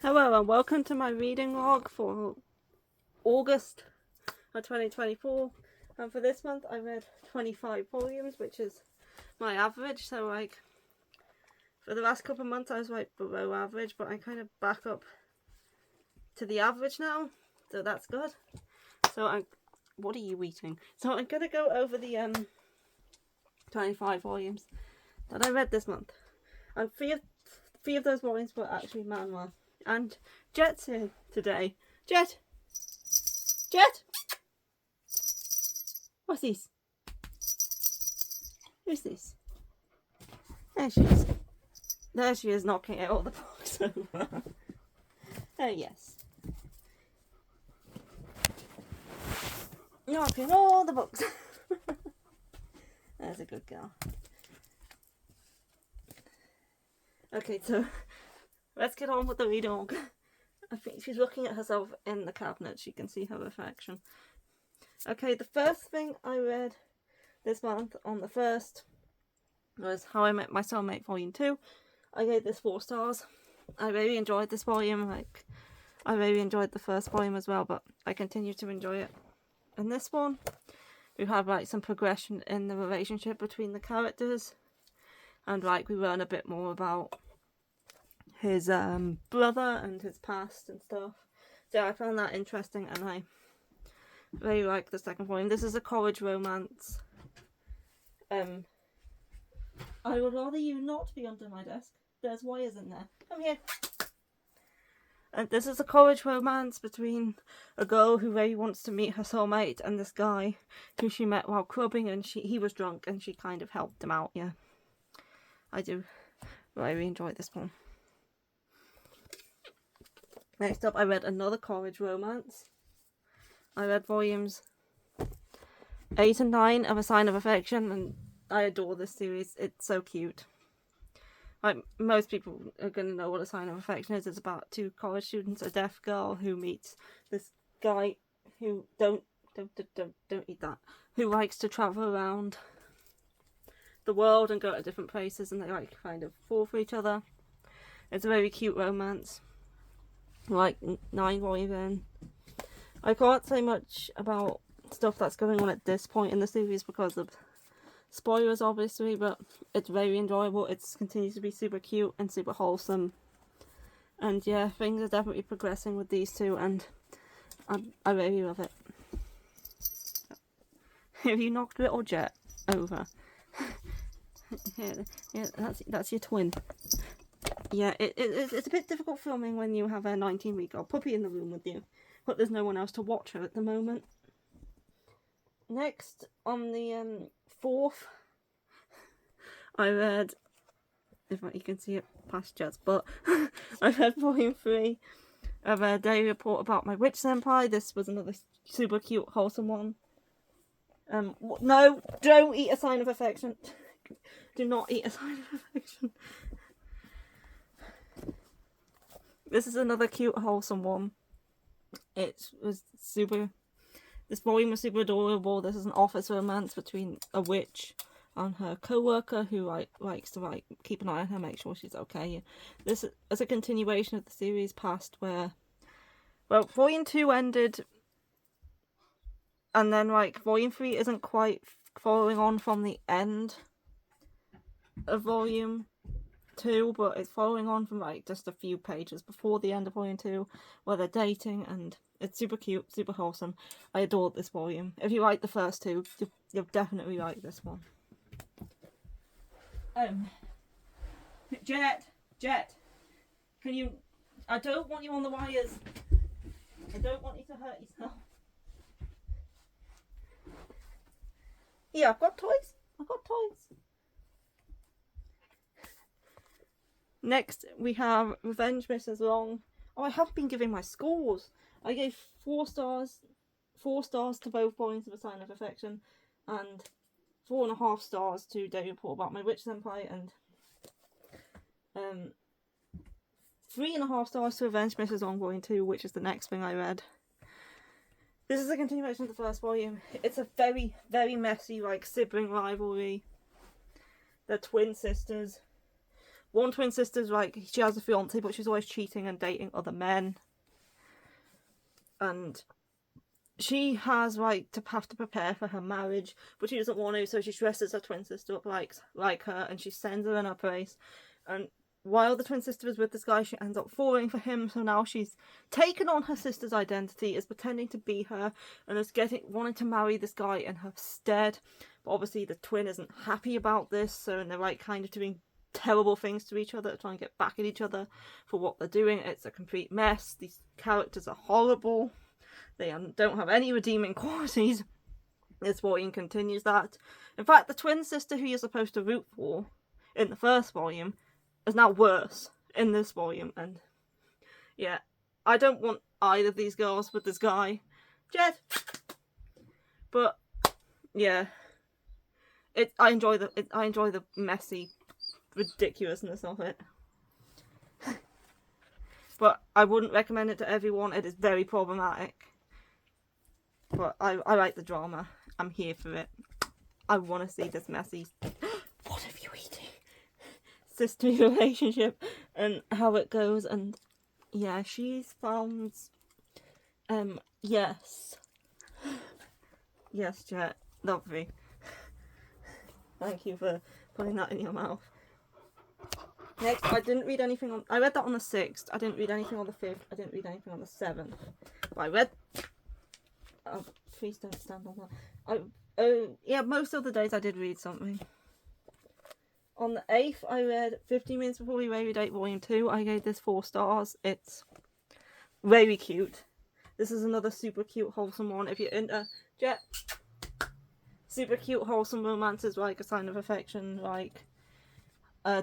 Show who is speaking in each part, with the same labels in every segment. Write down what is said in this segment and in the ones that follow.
Speaker 1: Hello and welcome to my reading log for August of 2024, and for this month I read 25 volumes, which is my average. So like for the last couple of months I was like below average, but I kind of back up to the average now, so that's good. So what are you eating? So I'm gonna go over the 25 volumes that I read this month, and three of those volumes were actually manga. And Jet's here today. Jet! What's this? Who's this? There she is. There she is, knocking out all the books over. Oh yes. Knocking all the books. There's a good girl. Okay, so let's get on with the reading. I think she's looking at herself in the cabinet. She can see her reflection. Okay, the first thing I read this month on the 1st was How I Met My Soulmate Volume 2. I gave this 4 stars. I really enjoyed this volume. I really enjoyed the first volume as well, but I continue to enjoy it. In this one, we have some progression in the relationship between the characters, and we learn a bit more about his brother and his past and stuff. So I found that interesting, and I really like the second volume. This is a college romance. I would rather you not be under my desk. There's wires in there. Come here. And this is a college romance between a girl who really wants to meet her soulmate and this guy who she met while clubbing, and he was drunk and she kind of helped him out. Yeah, I do really enjoy this one. Next up, I read another college romance. I read volumes 8 and 9 of A Sign of Affection, and I adore this series. It's so cute. Most people are going to know what A Sign of Affection is. It's about 2 college students, a deaf girl who meets this guy who don't eat that, who likes to travel around the world and go to different places, and they kind of fall for each other. It's a very cute romance. 9 volumes in. I can't say much about stuff that's going on at this point in the series because of spoilers, obviously, but it's very enjoyable. It continues to be super cute and super wholesome, and yeah, things are definitely progressing with these two, and I really love it. Have you knocked little Jet over? yeah, that's your twin. Yeah, it's a bit difficult filming when you have a 19-week-old puppy in the room with you, but there's no one else to watch her at the moment. Next, on the 4th, I read, if you can see it past Jet's butt, I read volume 3 of a daily report about my witch senpai. This was another super cute, wholesome one. No, don't eat A Sign of Affection. Do not eat A Sign of Affection. This is another cute, wholesome one. This volume was super adorable. This is an office romance between a witch and her co-worker who likes to keep an eye on her, make sure she's okay. This is a continuation of the series past where, volume 2 ended, and then volume 3 isn't quite following on from the end of volume 2, but it's following on from just a few pages before the end of volume 2 where they're dating, and it's super cute, super wholesome. I adored this volume. If you like the first 2, you'll definitely like this one. Jet, can you? I don't want you on the wires. I don't want you to hurt yourself. Yeah, I've got toys. Next, we have Revenge Mrs. Long. Oh, I have been giving my scores. I gave 4 stars to both volumes of A Sign of Affection, and 4.5 stars to Daily Report About My Witch Senpai, and 3.5 stars to Revenge Mrs. Long Volume 2, which is the next thing I read. This is a continuation of the first volume. It's a very, very messy, sibling rivalry. They're twin sisters. one twin sister's like, she has a fiance, but she's always cheating and dating other men. And she has like to have to prepare for her marriage, but she doesn't want to, so she dresses her twin sister up like her, and she sends her in her place. And while the twin sister is with this guy, she ends up falling for him, so now she's taken on her sister's identity, is pretending to be her, and is wanting to marry this guy in her stead. But obviously the twin isn't happy about this, so they're like kind of doing terrible things to each other, trying to get back at each other for what they're doing. It's a complete mess. These characters are horrible. They don't have any redeeming qualities. This volume continues that. In fact, the twin sister who you're supposed to root for in the first volume is now worse in this volume. And yeah, I don't want either of these girls with this guy. Jed! But yeah, I enjoy the messy ridiculousness of it. But I wouldn't recommend it to everyone. It is very problematic. But I like the drama. I'm here for it. I want to see this messy what are you eating? Sister relationship and how it goes. And yeah, she's found yes. Yes, Jet. Lovely. Thank you for putting that in your mouth. Next, I didn't read anything on... I read that on the 6th. I didn't read anything on the 5th. I didn't read anything on the 7th. But I read... Oh, please don't stand on that. Yeah, most of the days I did read something. On the 8th, I read 15 Minutes Before We Rainy Date Volume 2. I gave this 4 stars. It's very cute. This is another super cute, wholesome one. If you're into... Jet... Super cute, wholesome romances like A Sign of Affection, like...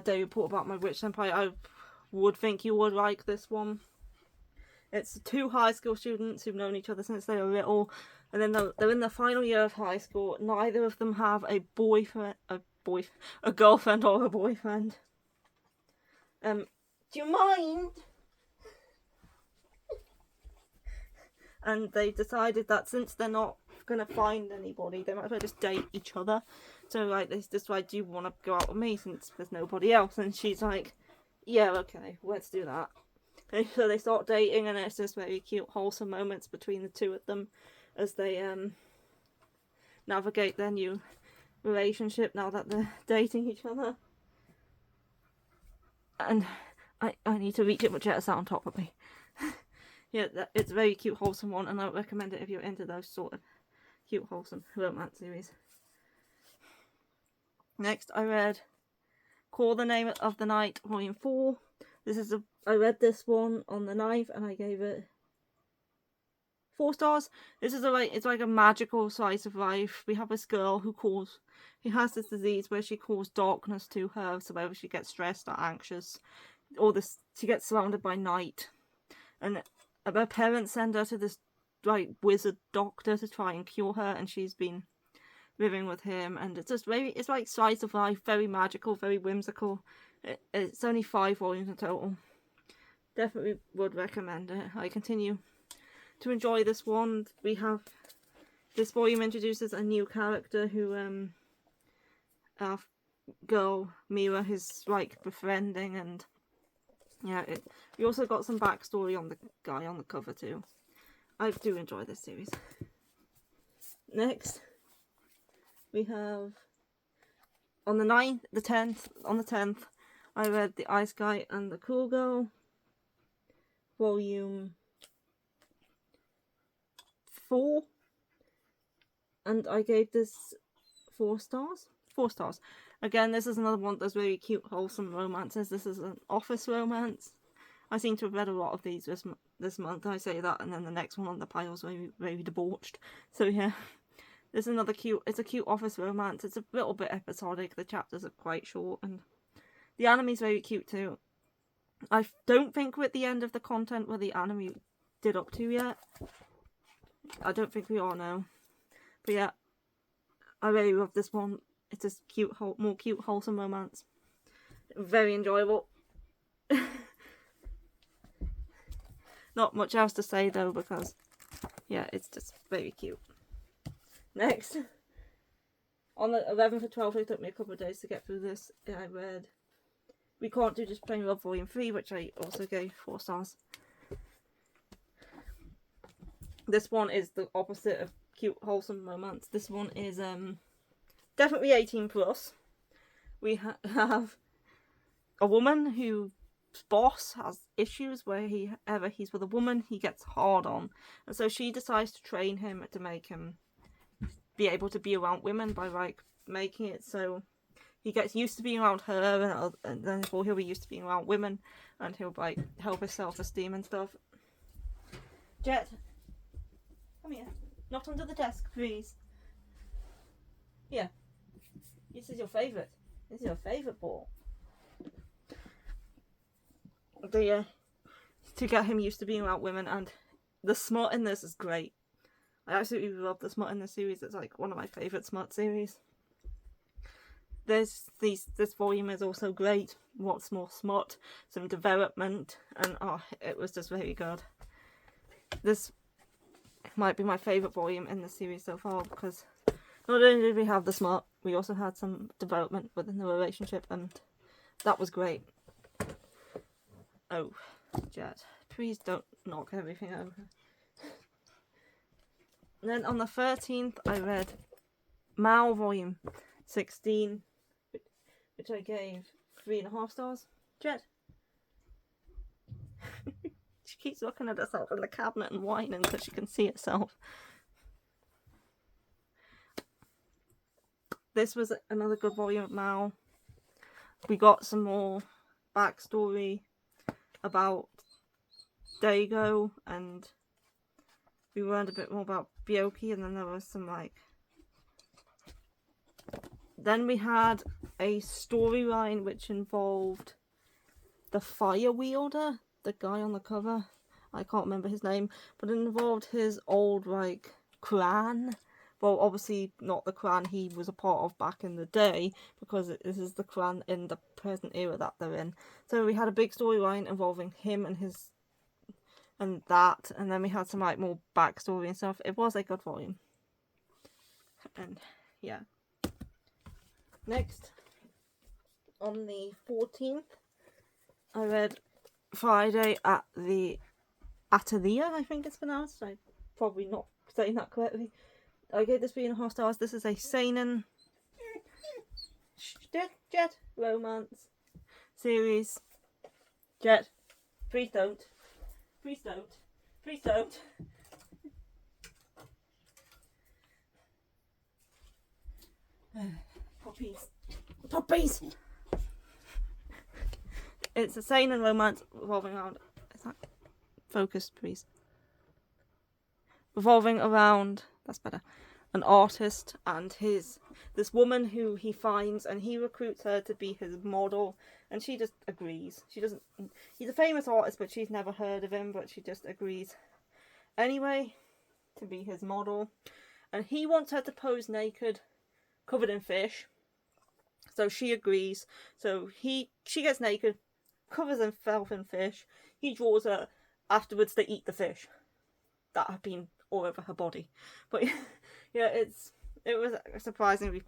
Speaker 1: Day Report About My Witch Senpai, I would think you would like this one. It's 2 high school students who've known each other since they were little, and then they're in the final year of high school. Neither of them have a girlfriend or a boyfriend. Do you mind? And they decided that since they're not gonna find anybody, they might as well just date each other. So like they just like, do you want to go out with me since there's nobody else? And she's like, yeah, okay, let's do that. And so they start dating, and it's just very cute, wholesome moments between the two of them as they navigate their new relationship now that they're dating each other. And I need to reach it, but Jet is sat on top of me. Yeah, it's a very cute, wholesome one, and I would recommend it if you're into those sort of cute, wholesome romance series. Next, I read Call the Name of the Night, Volume 4. I read this one on the 9th, and I gave it 4 stars. This is it's like a magical slice of life. We have this girl who has this disease where she calls darkness to her, so whenever she gets stressed or anxious, she gets surrounded by night. And her parents send her to this like wizard doctor to try and cure her, and she's been living with him, and it's just it's like slice of life, very magical, very whimsical. It's only 5 volumes in total. Definitely would recommend it. I continue to enjoy this one. This volume introduces a new character who our girl Mira is like befriending, and yeah, we also got some backstory on the guy on the cover too. I do enjoy this series. Next, we have on the 10th, I read The Ice Guy and the Cool Girl, volume 4, and I gave this 4 stars. 4 stars. Again, this is another one of those very cute, wholesome romances. This is an office romance. I seem to have read a lot of these this month. I say that, and then the next one on the pile is very, very debauched. So yeah, this is another cute. It's a cute office romance. It's a little bit episodic. The chapters are quite short, and the anime's very cute too. I don't think we're at the end of the content where the anime did up to yet. I don't think we are now. But yeah, I really love this one. It's a cute, more cute, wholesome romance. Very enjoyable. Not much else to say though, because yeah, it's just very cute. Next, on the 11th or 12th, it took me a couple of days to get through this. I read We Can't Do Just Plain Love Volume 3, which I also gave 4 stars. This one is the opposite of cute, wholesome romance. This one is definitely 18 plus. We have a woman whose boss has issues where he's with a woman, he gets hard on. And so she decides to train him to make him be able to be around women by like making it so he gets used to being around her, and then he'll be used to being around women, and he'll like help his self-esteem and stuff. Jet, come here. Not under the desk, please. Here. This is your favourite. This is your favourite ball. To get him used to being around women, and the smut in this is great. I absolutely love the smut in this series. It's like one of my favourite smut series. This volume is also great. What's more smut, some development, and it was just very good. This might be my favourite volume in the series so far, because not only did we have the smut, we also had some development within the relationship, and that was great. Oh, Jet, please don't knock everything over. And then on the 13th, I read Mal Volume 16, which I gave 3.5 stars. Jet. She keeps looking at herself in the cabinet and whining so she can see herself. This was another good volume of Mal. We got some more backstory about Dago, and we learned a bit more about Byoki, and then there was some like... Then we had a storyline which involved the fire wielder, the guy on the cover. I can't remember his name, but it involved his old like clan. Well, obviously not the clan he was a part of back in the day, because this is the clan in the present era that they're in. So we had a big storyline involving him and his... and that, and then we had some like more backstory and stuff. It was a good volume. And yeah. Next, on the 14th, I read Friday at the Atelier, I think it's pronounced. I'm probably not saying that correctly. I gave this 3.5 stars. This is a seinen Jet romance series. Jet, please don't. Please don't. Please don't. Puppies. Puppies! It's a seinen romance revolving around... Is that focused, please? Revolving around... That's better. An artist and this woman who he finds, and he recruits her to be his model, and she just agrees. She doesn't... He's a famous artist, but she's never heard of him, but she just agrees anyway to be his model. And he wants her to pose naked, covered in fish. So she agrees. So she gets naked, covers himself in fish. He draws her. Afterwards, they eat the fish that have been all over her body. But yeah, it was surprisingly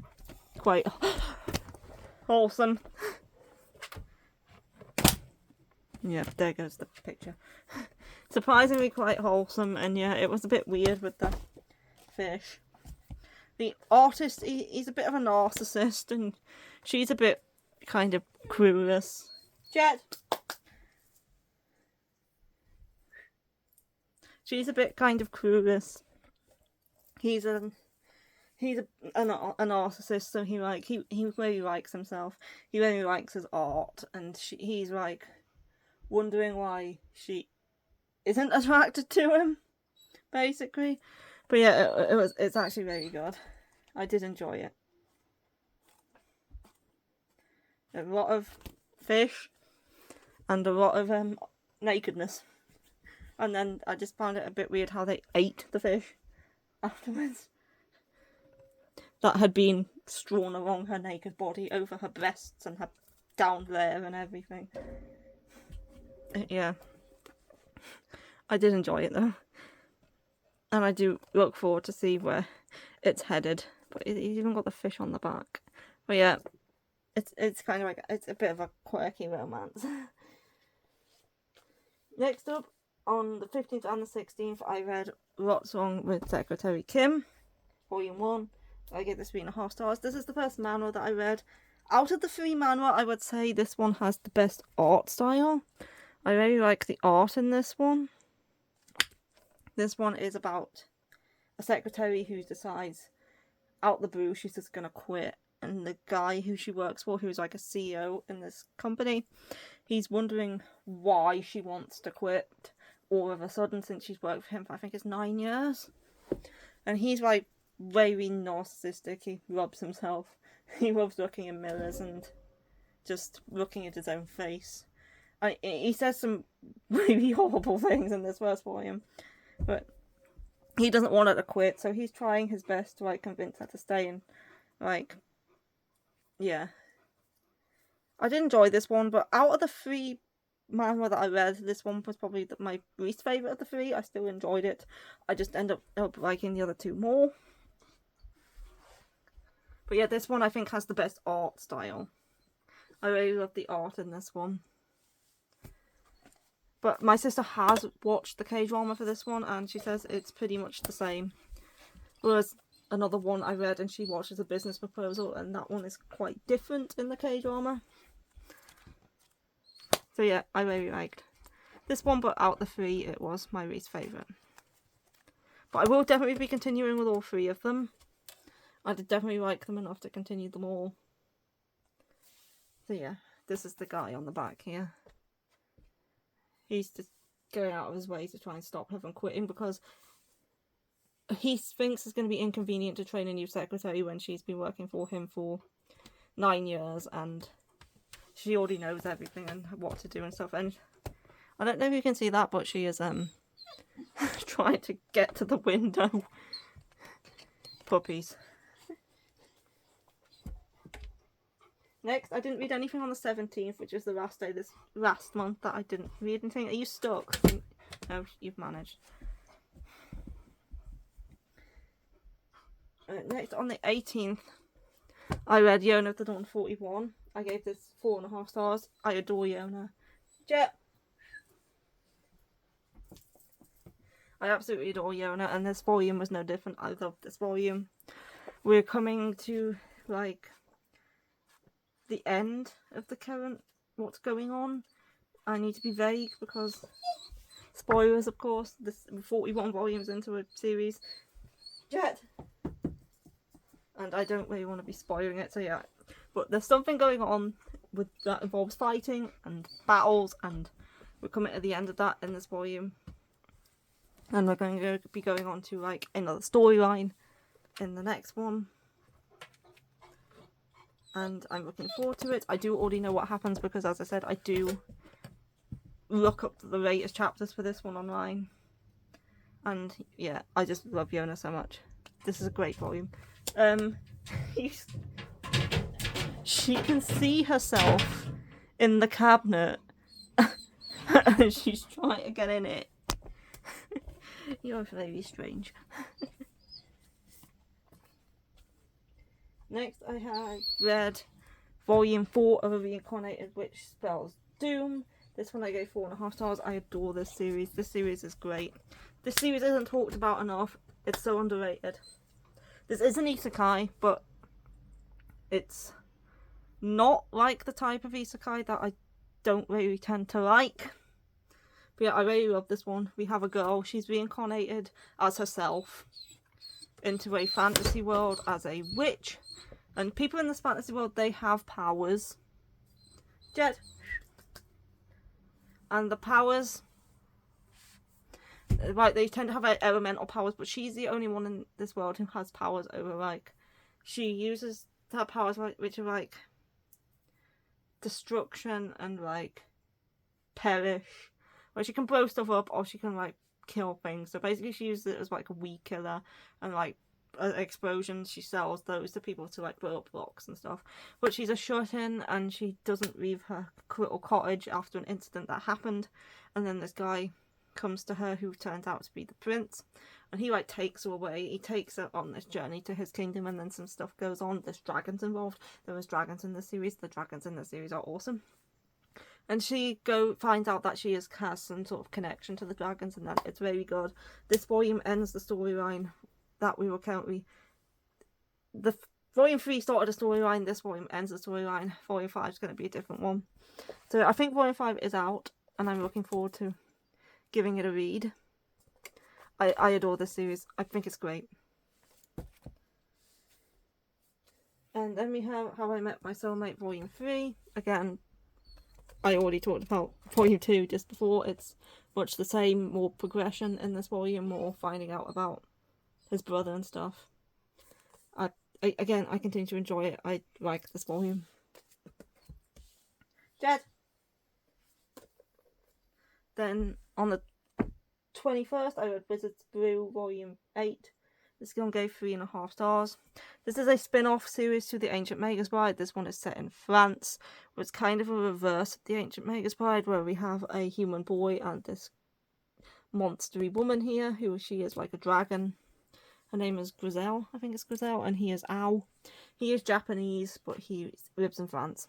Speaker 1: quite wholesome. Yeah, there goes the picture. Surprisingly quite wholesome, and yeah, it was a bit weird with the fish. The artist, he's a bit of a narcissist, and she's a bit kind of clueless. Jet! She's a bit kind of clueless. He's a narcissist, so he really likes himself. He really likes his art, and he's like wondering why she isn't attracted to him, basically. But yeah, it's actually very good. I did enjoy it. A lot of fish and a lot of nakedness. And then I just found it a bit weird how they ate the fish afterwards. That had been strewn along her naked body, over her breasts and her down there and everything. Yeah. I did enjoy it though. And I do look forward to see where it's headed. But he's even got the fish on the back. But yeah, it's kind of like, it's a bit of a quirky romance. Next up, on the 15th and the 16th, I read What's Wrong with Secretary Kim, Volume 1. I gave this 3.5 stars. This is the first manhwa that I read. Out of the 3 manhwa, I would say this one has the best art style. I really like the art in this one. This one is about a secretary who decides out the blue she's just gonna quit, and the guy who she works for, who's like a CEO in this company, he's wondering why she wants to quit all of a sudden since she's worked for him for I think it's 9 years. And he's like very narcissistic. He rubs himself. He loves looking in mirrors and just looking at his own face. He says some really horrible things in this first volume, but he doesn't want her to quit, so he's trying his best to like convince her to stay. And like, yeah, I did enjoy this one, but out of the 3 manhwa that I read, this one was probably my least favourite of the 3. I still enjoyed it. I just ended up liking the other 2 more. But yeah, this one I think has the best art style. I really love the art in this one. But my sister has watched the K-drama for this one, and she says it's pretty much the same. Whereas another one I read and she watches A Business Proposal, and that one is quite different in the K-drama. So yeah, I really liked this one, but out of the 3, it was my least favourite. But I will definitely be continuing with all 3 of them. I did definitely like them enough to continue them all. So yeah, this is the guy on the back here. He's just going out of his way to try and stop her from quitting because he thinks it's going to be inconvenient to train a new secretary when she's been working for him for 9 years and she already knows everything and what to do and stuff. And I don't know if you can see that, but she is trying to get to the window. Puppies. Next, I didn't read anything on the 17th, which is the last day this last month that I didn't read anything. Are you stuck? No, you've managed. Next, on the 18th, I read Yona of the Dawn 41. I gave this 4.5 stars. I adore Yona. Jet! I absolutely adore Yona, and this volume was no different. I love this volume. We're coming to, like, the end of the current what's going on. I need to be vague because spoilers, of course. This 41 volumes into a series. Jet! And I don't really want to be spoiling it, so yeah. But there's something going on with that involves fighting and battles, and we're coming to the end of that in this volume. And we're going to be going on to like another storyline in the next one. And I'm looking forward to it. I do already know what happens because, as I said, I do look up the latest chapters for this one online. And yeah, I just love Yona so much. This is a great volume. She can see herself in the cabinet and she's trying to get in it. You're very strange. Next, I have read Volume 4 of A Reincarnated Witch Spells Doom. This one I gave 4.5 stars. I adore this series. This series is great. This series isn't talked about enough. It's so underrated. This is an isekai, but it's not like the type of isekai that I don't really tend to like. But yeah, I really love this one. We have a girl. She's reincarnated as herself into a fantasy world as a witch. And people in this fantasy world, they have powers. Jet. And the powers, like, they tend to have elemental powers, but she's the only one in this world who has powers over, like, she uses her powers, which are, like, destruction and, like, perish. Where she can blow stuff up or she can, like, kill things. So basically she uses it as, like, a weed killer, and, like, explosions, she sells those to people to, like, blow up blocks and stuff. But she's a shut-in and she doesn't leave her little cottage after an incident that happened. And then this guy comes to her who turns out to be the prince, and he like takes her away. He takes her on this journey to his kingdom, and then some stuff goes on. There's dragons involved. There was dragons in the series. The dragons in the series are awesome. And she finds out that she has some sort of connection to the dragons, and that it's very good. This volume ends the storyline that we were currently. The volume 3 started a storyline. This volume ends the storyline. Volume 5 is going to be a different one. So I think volume 5 is out, and I'm looking forward to giving it a read. I adore this series. I think it's great. And then we have How I Met My Soulmate Volume 3. Again, I already talked about Volume 2 just before. It's much the same, more progression in this volume, more finding out about his brother and stuff. Again, I continue to enjoy it. I like this volume. Jed! Then on the 21st, I read Wizard's Brew Volume 8. This one gave 3.5 stars. This is a spin-off series to The Ancient Magus Bride. This one is set in France, where it's kind of a reverse of The Ancient Magus Bride, where we have a human boy and this monstery woman here, who she is like a dragon. Her name is Grizel, I think it's Grizel, and he is Ao. He is Japanese, but he lives in France.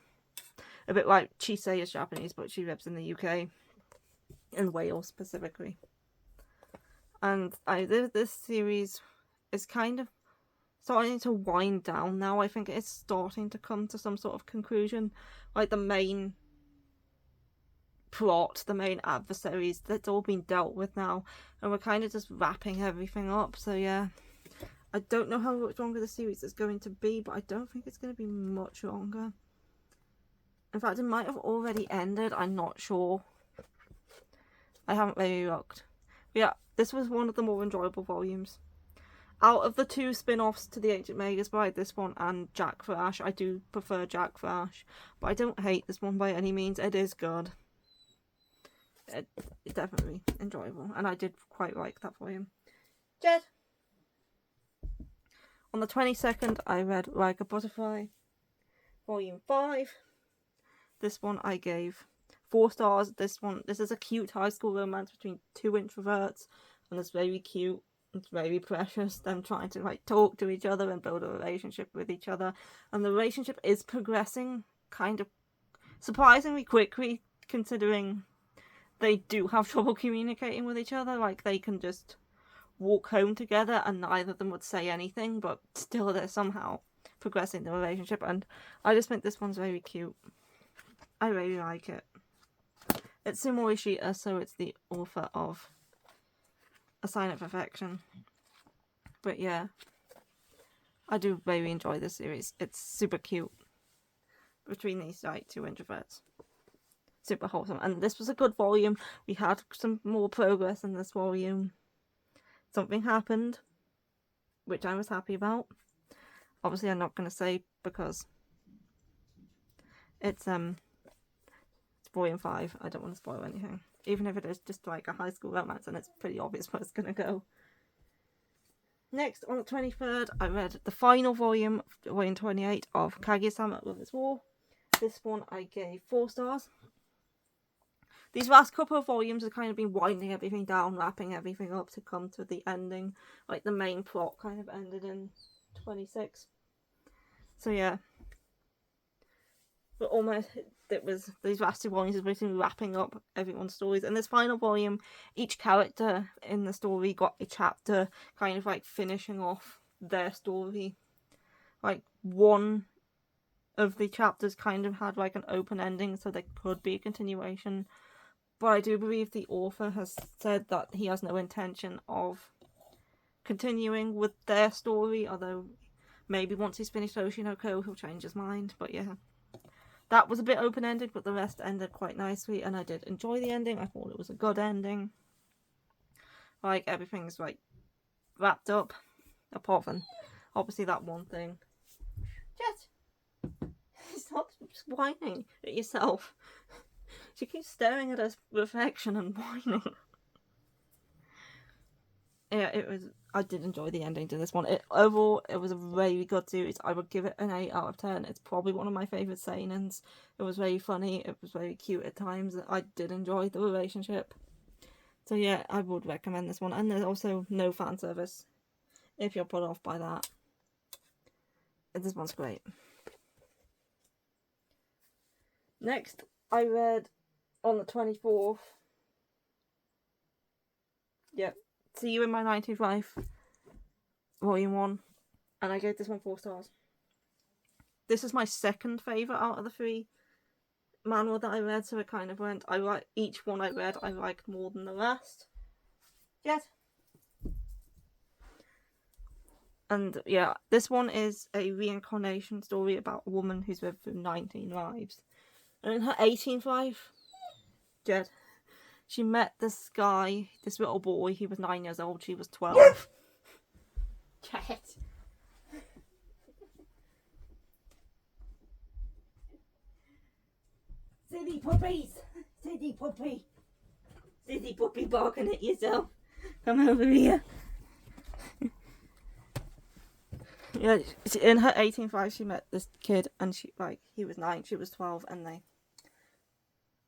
Speaker 1: A bit like Chise is Japanese, but she lives in the UK. In Wales, specifically. And this series is kind of starting to wind down now. I think it's starting to come to some sort of conclusion. Like the main plot, the main adversaries, that's all been dealt with now. And we're kind of just wrapping everything up. So yeah, I don't know how much longer the series is going to be, but I don't think it's going to be much longer. In fact, it might have already ended. I'm not sure. I haven't really looked. But yeah, this was one of the more enjoyable volumes. Out of the 2 spin-offs to The Ancient Magus Bride, this one and Jack Flash, I do prefer Jack Flash. But I don't hate this one by any means. It is good. It's definitely enjoyable. And I did quite like that volume. Jed! On the 22nd, I read Like a Butterfly, Volume 5. This one I gave 4 stars. This is a cute high school romance between 2 introverts, and it's very cute. It's very precious. Them trying to like talk to each other and build a relationship with each other, and the relationship is progressing kind of surprisingly quickly, considering they do have trouble communicating with each other. Like they can just walk home together, and neither of them would say anything, but still they're somehow progressing the relationship. And I just think this one's very cute. I really like it. It's Sumo Ishida, so it's the author of A Sign of Affection. But yeah, I do really enjoy this series. It's super cute between these like 2 introverts. Super wholesome. And this was a good volume. We had some more progress in this volume. Something happened, which I was happy about. Obviously, I'm not going to say because it's Volume 5. I don't want to spoil anything. Even if it is just like a high school romance, and it's pretty obvious where it's going to go. Next, on the 23rd, I read the final volume, Volume 28 of Kaguya-sama Love is War. This one I gave 4 stars. These last couple of volumes have kind of been winding everything down, wrapping everything up to come to the ending. Like the main plot kind of ended in 26. So yeah. But almost, these last 2 volumes have been wrapping up everyone's stories. And this final volume, each character in the story got a chapter kind of like finishing off their story. Like one of the chapters kind of had like an open ending, so there could be a continuation. But I do believe the author has said that he has no intention of continuing with their story, although maybe once he's finished Oshinoko he'll change his mind. But yeah, that was a bit open-ended, but the rest ended quite nicely, and I did enjoy the ending. I thought it was a good ending. Like, everything's like wrapped up, apart from obviously that one thing. Jet! Stop whining at yourself. She keeps staring at her reflection and whining. Yeah, I did enjoy the ending to this one. Overall, it was a very good series. I would give it an 8 out of 10. It's probably one of my favourite seinens. It was very funny. It was very cute at times. I did enjoy the relationship. So yeah, I would recommend this one. And there's also no fan service if you're put off by that. This one's great. Next, I read on the 24th. Yep. See You in My 19th Life, Volume 1. And I gave this one 4 stars. This is my second favourite out of the 3 manual that I read, so it kind of went, each one I read I liked more than the last. Yes. And yeah, this one is a reincarnation story about a woman who's lived through 19 lives. And in her 18th life, Jed, she met this guy, this little boy. He was 9 years old, she was 12. Jed. Silly puppies! Silly puppy! Silly puppy barking at yourself. Come over here. Yeah, in her 18th life, she met this kid, and he was 9, she was 12, and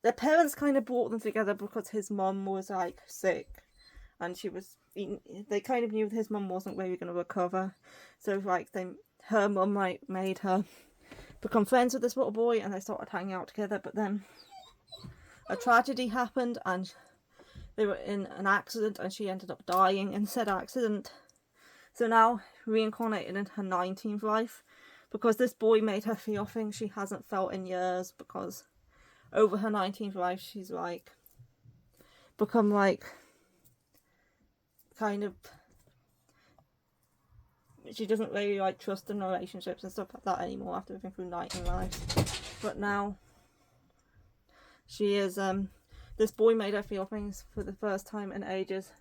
Speaker 1: their parents kind of brought them together because his mum was sick, and they kind of knew his mum wasn't really going to recover, so her mum made her become friends with this little boy, and they started hanging out together. But then a tragedy happened, and they were in an accident, and she ended up dying in said accident. So now, reincarnated in her 19th life, because this boy made her feel things she hasn't felt in years, because over her 19th life, she's become kind of, she doesn't really trust in relationships and stuff like that anymore after living through 19 lives. But now, she is, this boy made her feel things for the first time in ages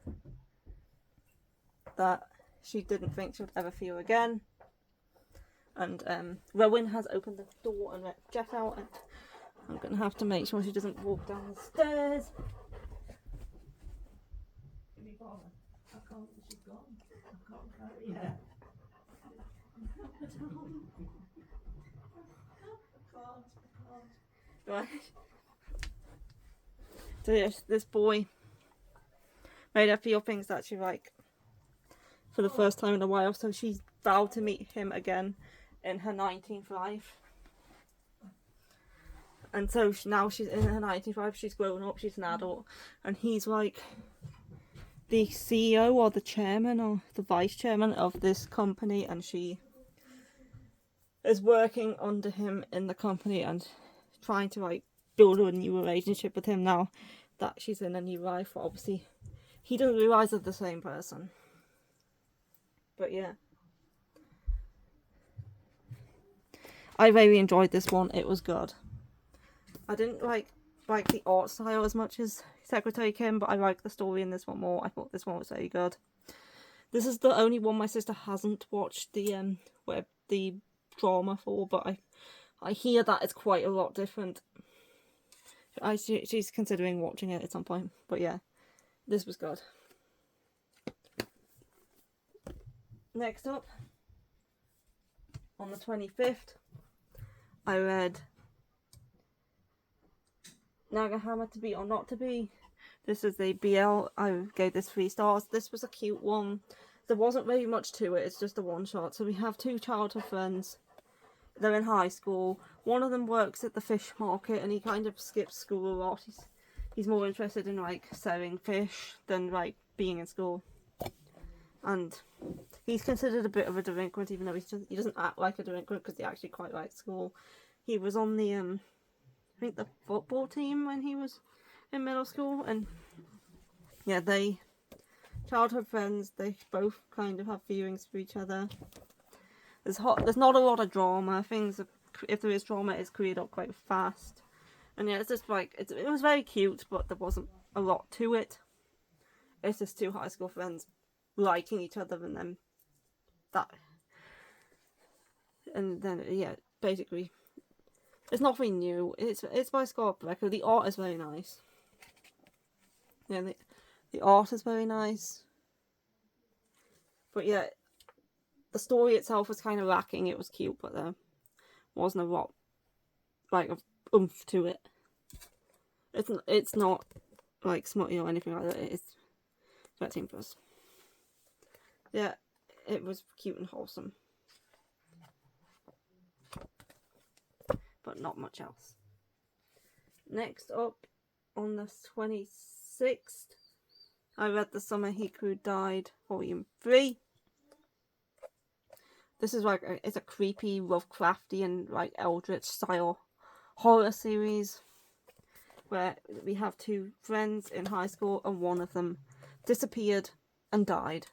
Speaker 1: that she didn't think she would ever feel again. And Rowan has opened the door and let Jack out, and I'm going to have to make sure she doesn't walk down the stairs. Give me bother. I can't, she's gone. I can't carry her. I can't. Right. So yes, this boy made her feel things that she for the first time in a while, so she vowed to meet him again in her 19th life. And so now she's in her 19th life, she's grown up, she's an adult, and he's the CEO or the chairman or the vice chairman of this company, and she is working under him in the company and trying to build a new relationship with him now that she's in a new life. Obviously, he doesn't realise they're the same person. But yeah, I really enjoyed this one. It was good. I didn't like the art style as much as Secretary Kim, but I liked the story in this one more. I thought this one was very good. This is the only one my sister hasn't watched the drama for, but I hear that it's quite a lot different. She's considering watching it at some point. But yeah, this was good. Next up, on the 25th, I read Nagahama, To Be or Not To Be. This is the BL. I gave this 3 stars. This was a cute one. There wasn't really much to it. It's just a one shot. So we have 2 childhood friends. They're in high school. One of them works at the fish market, and he kind of skips school a lot. He's more interested in selling fish than being in school. And he's considered a bit of a delinquent, even though he doesn't act like a delinquent, because he actually quite likes school. He was on the I think the football team when he was in middle school, and yeah, childhood friends. They both kind of have feelings for each other. There's not a lot of drama. If there is drama, it's cleared up quite fast. And yeah, it's just it was very cute, but there wasn't a lot to it. It's just 2 high school friends liking each other, and then yeah, basically it's nothing new. It's by Scott Brecker. The art is very nice. Yeah, the art is very nice. But yeah, the story itself was kind of lacking. It was cute, but there wasn't a lot of oomph to it. It's not like smutty or anything like that. It is 13 plus. Yeah, it was cute and wholesome, but not much else. Next up, on the 26th, I read The Summer Hikaru Died, Volume 3. This is like it's a creepy, Lovecraftian, like Eldritch style horror series where we have two friends in high school and one of them disappeared and died.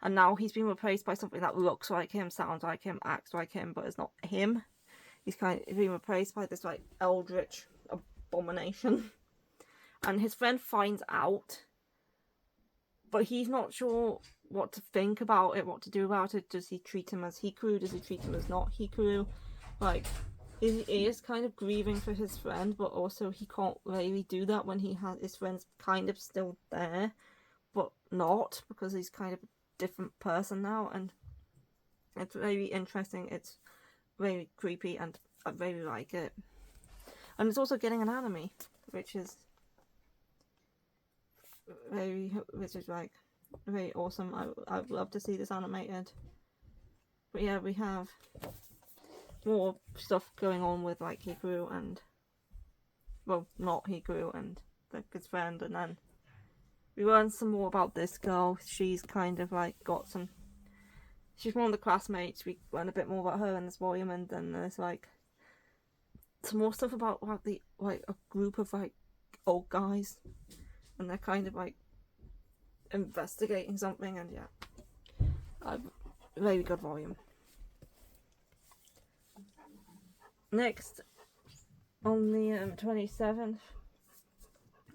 Speaker 1: And now he's been replaced by something that looks like him, sounds like him, acts like him, but is not him. He's kind of being replaced by this like eldritch abomination. And his friend finds out, but he's not sure what to think about it, what to do about it. Does he treat him as Hikaru? Does he treat him as not Hikaru? Like, he is kind of grieving for his friend, but also he can't really do that when he has his friend's kind of still there, but not, because he's kind of a different person now. And it's very interesting. It's very creepy, and I really like it. And it's also getting an anime, which is like very awesome. I'd love to see this animated. But yeah, we have more stuff going on with like Hikaru and, well, not Hikaru and his friend, and then we learn some more about this girl. She's kind of like she's one of the classmates. We learn a bit more about her in this volume, and then there's like some more stuff about the like a group of like old guys, and they're kind of like investigating something. And yeah, a very good volume. Next, on the 27th,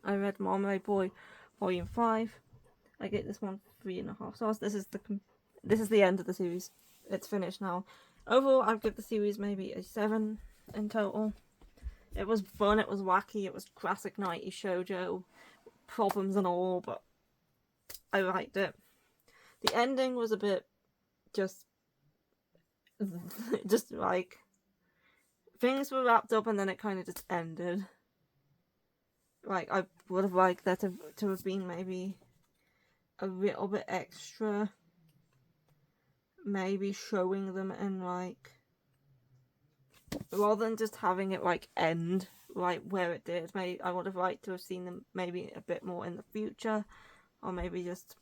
Speaker 1: I read Marmalade Boy Volume 5. I gave this one 3.5 stars. This is the end of the series. It's finished now. Overall, I'd give the series maybe a 7 in total. It was fun, it was wacky, it was classic 90s shoujo, problems and all, but I liked it. The ending was a bit just like, things were wrapped up and then it kind of just ended. Like, I would have liked that to have been maybe a little bit extra. Maybe showing them in like, rather than just having it like end right where it did. Maybe I would have liked to have seen them maybe a bit more in the future, or maybe just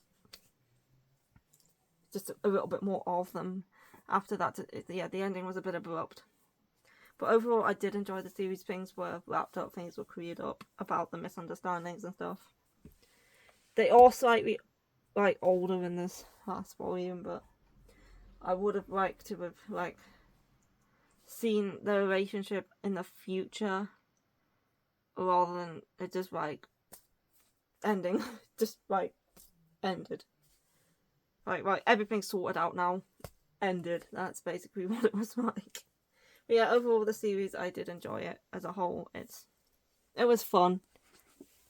Speaker 1: a little bit more of them after that. Yeah, the ending was a bit abrupt. But overall, I did enjoy the series. Things were wrapped up, things were cleared up about the misunderstandings and stuff. They are slightly like older in this last volume, but I would have liked to have like seen the relationship in the future rather than it just like ending. Just like ended. Like everything's sorted out now. Ended. That's basically what it was like. But yeah, overall the series, I did enjoy it as a whole. It was fun.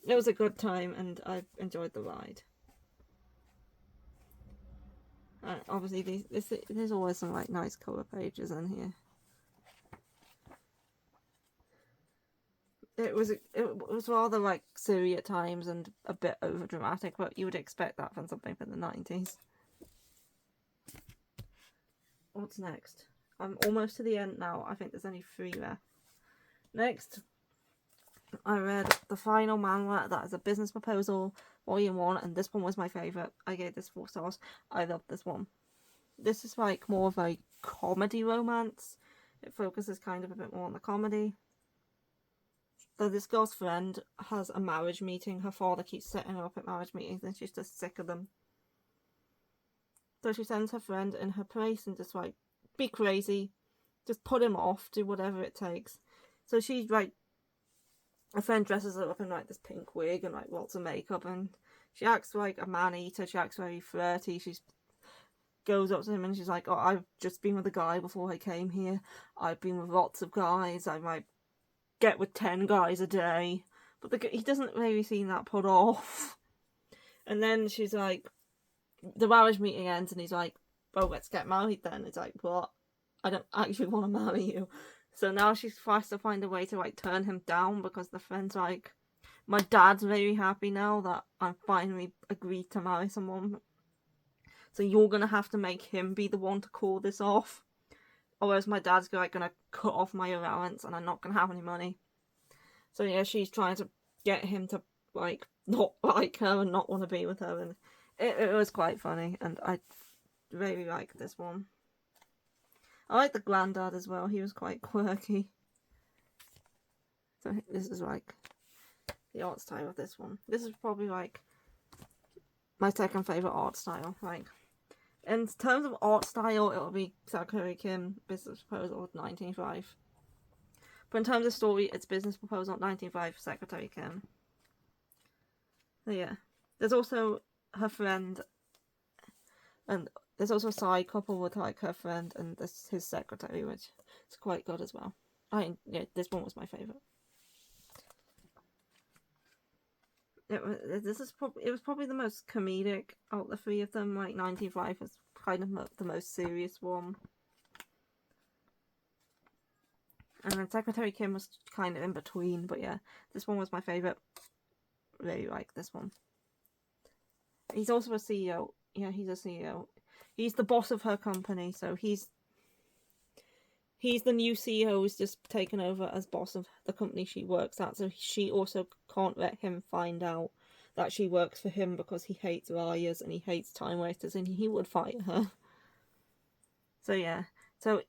Speaker 1: It was a good time, and I enjoyed the ride. Obviously, there's always some like nice cover pages in here. It was rather like silly at times and a bit over dramatic, but you would expect that from something from the 90s. What's next? I'm almost to the end now. I think there's only 3 left. Next, I read the final manga that is a business proposal, volume 1, and this one was my favourite. I gave this 4 stars. I loved this one. This is like more of a comedy romance. It focuses kind of a bit more on the comedy. So this girl's friend has a marriage meeting. Her father keeps setting her up at marriage meetings and she's just sick of them. So she sends her friend in her place and just like, be crazy. Just put him off. Do whatever it takes. So she like, her friend dresses her up in like this pink wig and like lots of makeup, and she acts like a man-eater. She acts very flirty. She goes up to him and she's like, oh, I've just been with a guy before I came here. I've been with lots of guys. I might get with 10 guys a day. But he doesn't really seem that put off. And then she's like, the marriage meeting ends and he's like, well, let's get married then. It's like, what? I don't actually want to marry you. So now she's tries to find a way to like turn him down, because the friend's like, My dad's very happy now that I finally agreed to marry someone. So you're gonna have to make him be the one to call this off. Or else my dad's gonna cut off my allowance and I'm not gonna have any money. So yeah, she's trying to get him to like not like her and not want to be with her, and it was quite funny, and I really like this one. I like the granddad as well. He was quite quirky. So this is like the art style of this one. This is probably like my second favourite art style. Like, in terms of art style, it'll be Sakura Kim, Business Proposal 1905. But in terms of story, it's Business Proposal 1905, Secretary Kim. So yeah. There's also her friend, and there's also a side couple with like her friend and his secretary, which is quite good as well. Yeah, this one was my favourite. It was probably the most comedic out of the three of them. Like 1905 was kind of the most serious one, and then Secretary Kim was kind of in between. But yeah, this one was my favourite. Really like this one. He's also a CEO. Yeah, he's a CEO. He's the boss of her company, so he's the new CEO who's just taken over as boss of the company she works at, so she also can't let him find out that she works for him because he hates liars and he hates time wasters and he would fire her. So yeah. So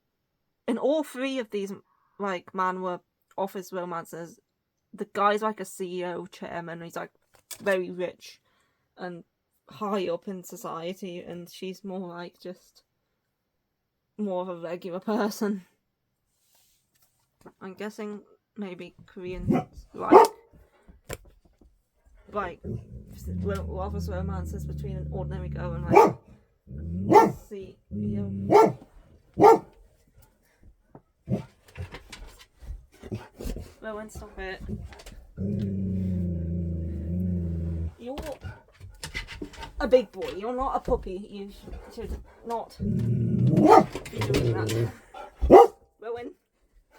Speaker 1: in all three of these like manhwa office romances, the guy's like a CEO chairman, he's like very rich and high up in society, and she's more like just more of a regular person. I'm guessing maybe Koreans like office romances between an ordinary girl and like CEO. Rowan, stop it. You're a big boy. You're not a puppy. You should not be doing that. Rowan,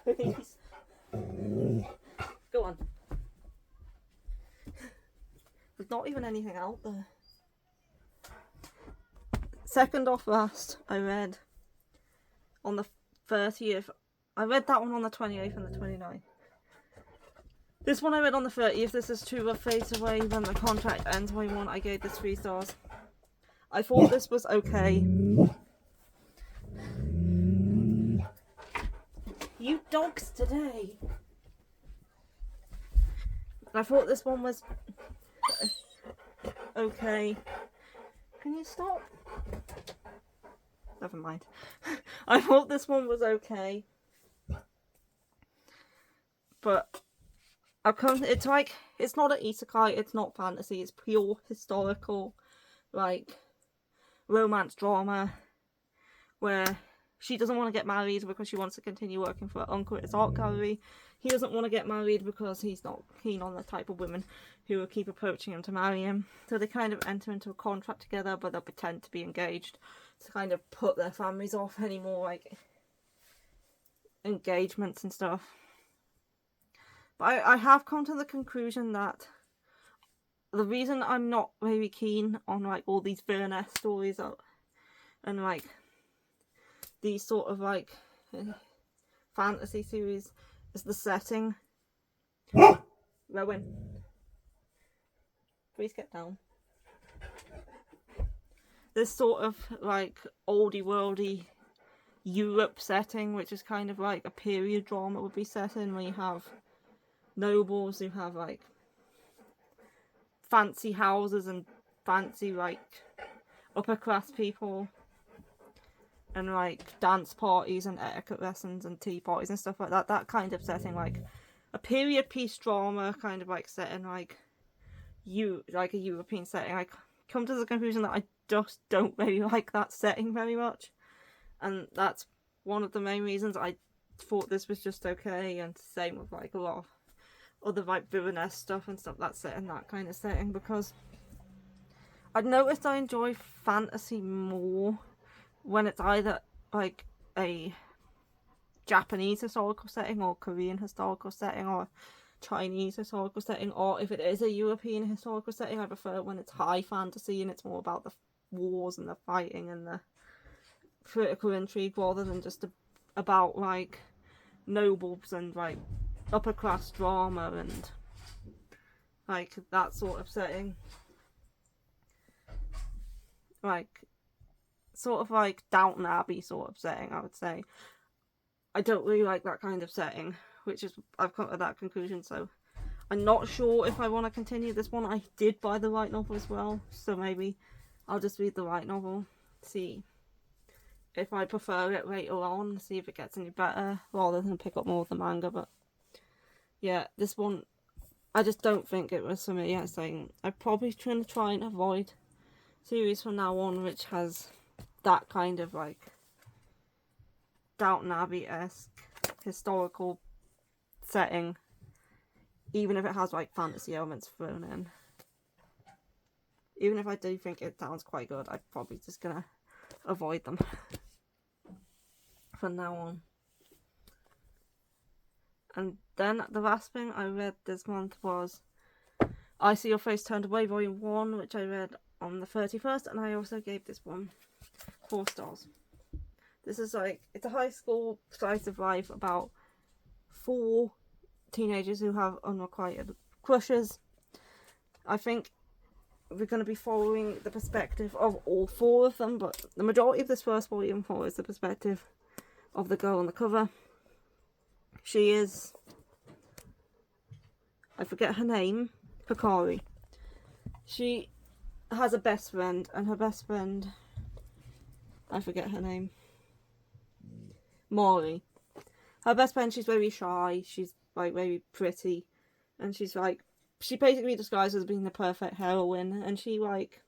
Speaker 1: please. Go on. There's not even anything out there. Second off last, I read on the 30th. I read that one on the 28th and the 29th. This one I read on the 30th. This is True Love Fades Away When the Contract Ends. My one, I gave this 3 stars. I thought this was okay. You dogs today. I thought this one was okay. Can you stop? Never mind. I thought this one was okay. But it's like, it's not an isekai, it's not fantasy, it's pure historical, like, romance drama, where she doesn't want to get married because she wants to continue working for her uncle at his art gallery. He doesn't want to get married because he's not keen on the type of women who will keep approaching him to marry him. So they kind of enter into a contract together, but they'll pretend to be engaged to kind of put their families off any more, like, engagements and stuff. But I have come to the conclusion that the reason I'm not very keen on like all these villainess stories and like these sort of like fantasy series is the setting. Rowan, please get down. This sort of like oldie worldy Europe setting, which is kind of like a period drama would be set in, where you have nobles who have like fancy houses and fancy like upper class people, and like dance parties and etiquette lessons and tea parties and stuff like that. That kind of setting, like a period piece drama, kind of like set in like a European setting. I come to the conclusion that I just don't really like that setting very much, and that's one of the main reasons I thought this was just okay. And same with like a lot of other like villainess stuff and stuff that's set in that kind of setting, because I've noticed I enjoy fantasy more when it's either like a Japanese historical setting or Korean historical setting or Chinese historical setting, or if it is a European historical setting, I prefer when it's high fantasy and it's more about the wars and the fighting and the political intrigue rather than just about like nobles and like upper class drama and like that sort of setting. Like sort of like Downton Abbey sort of setting, I would say. I don't really like that kind of setting, which is I've come to that conclusion, so I'm not sure if I want to continue this one. I did buy the light novel as well, so maybe I'll just read the light novel, see if I prefer it later on, see if it gets any better, rather than pick up more of the manga. But yeah, this one, I just don't think it was for me. Yeah, saying I'm probably trying to try and avoid series from now on which has that kind of like Downton Abbey-esque historical setting, even if it has like fantasy elements thrown in. Even if I do think it sounds quite good, I'm probably just gonna avoid them from now on. And then the last thing I read this month was I See Your Face Turned Away Volume 1, which I read on the 31st, and I also gave this one 4 stars. This is like, it's a high school slice of life about 4 teenagers who have unrequited crushes. I think we're going to be following the perspective of all 4 of them, but the majority of this first volume follows the perspective of the girl on the cover. She is, I forget her name, Hikari. She has a best friend, and her best friend, I forget her name, Molly. Her best friend, she's very shy, she's like very pretty, and she's like, she basically disguises as being the perfect heroine, and she like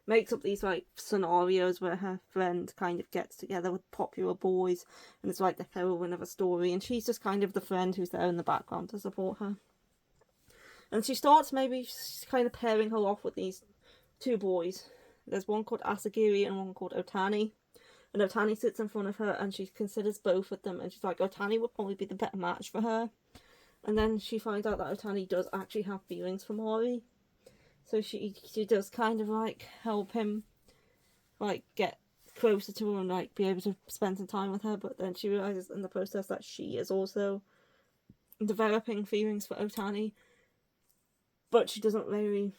Speaker 1: makes up these like scenarios where her friend kind of gets together with popular boys and it's like the heroine of a story, and she's just kind of the friend who's there in the background to support her. And she starts maybe kind of pairing her off with these 2 boys. There's one called Asagiri and one called Otani. And Otani sits in front of her and she considers both of them, and she's like, Otani would probably be the better match for her. And then she finds out that Otani does actually have feelings for Mori. So she does kind of like help him like get closer to her and like be able to spend some time with her. But then she realizes in the process that she is also developing feelings for Otani. But she doesn't really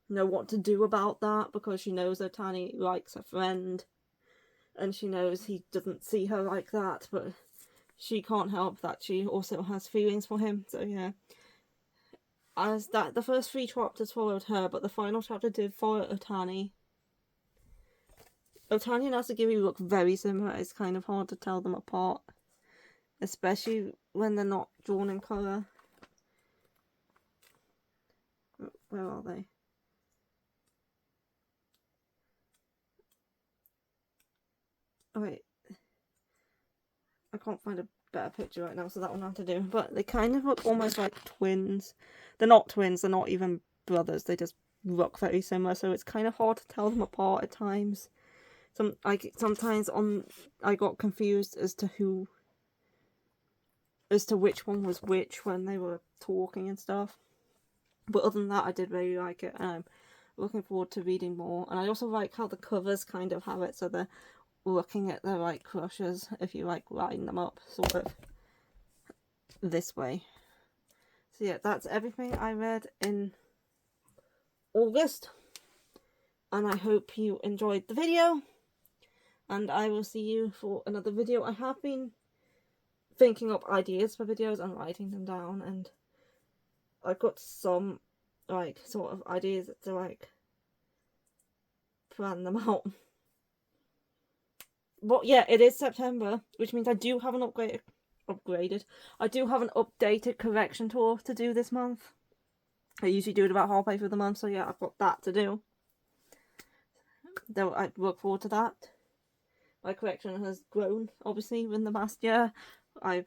Speaker 1: know what to do about that because she knows Otani likes her friend. And she knows he doesn't see her like that, but she can't help that she also has feelings for him. So yeah, as that the first 3 chapters followed her, but the final chapter did follow Otani. Otani and Asagiri look very similar. It's kind of hard to tell them apart, especially when they're not drawn in colour. Where are they? Oh wait, I can't find a better picture right now, so that one I have to do. But they kind of look almost like twins. They're not twins, they're not even brothers, they just look very similar, so it's kind of hard to tell them apart at times. Sometimes I got confused as to which one was which when they were talking and stuff. But other than that, I did really like it, and I'm looking forward to reading more. And I also like how the covers kind of have it, so they're looking at their like crushes, if you like line them up sort of this way. So yeah, that's everything I read in August, and I hope you enjoyed the video, and I will see you for another video. I have been thinking up ideas for videos and writing them down, and I've got some like sort of ideas to like plan them out. But yeah, it is September, which means I do have an I do have an updated correction tour to do this month. I usually do it about halfway through the month, so yeah, I've got that to do. Though I look forward to that. My correction has grown, obviously, in the past year. I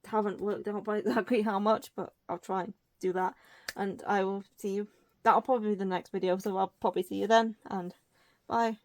Speaker 1: haven't worked out by exactly how much, but I'll try and do that. And I will see you. That'll probably be the next video, so I'll probably see you then, and bye.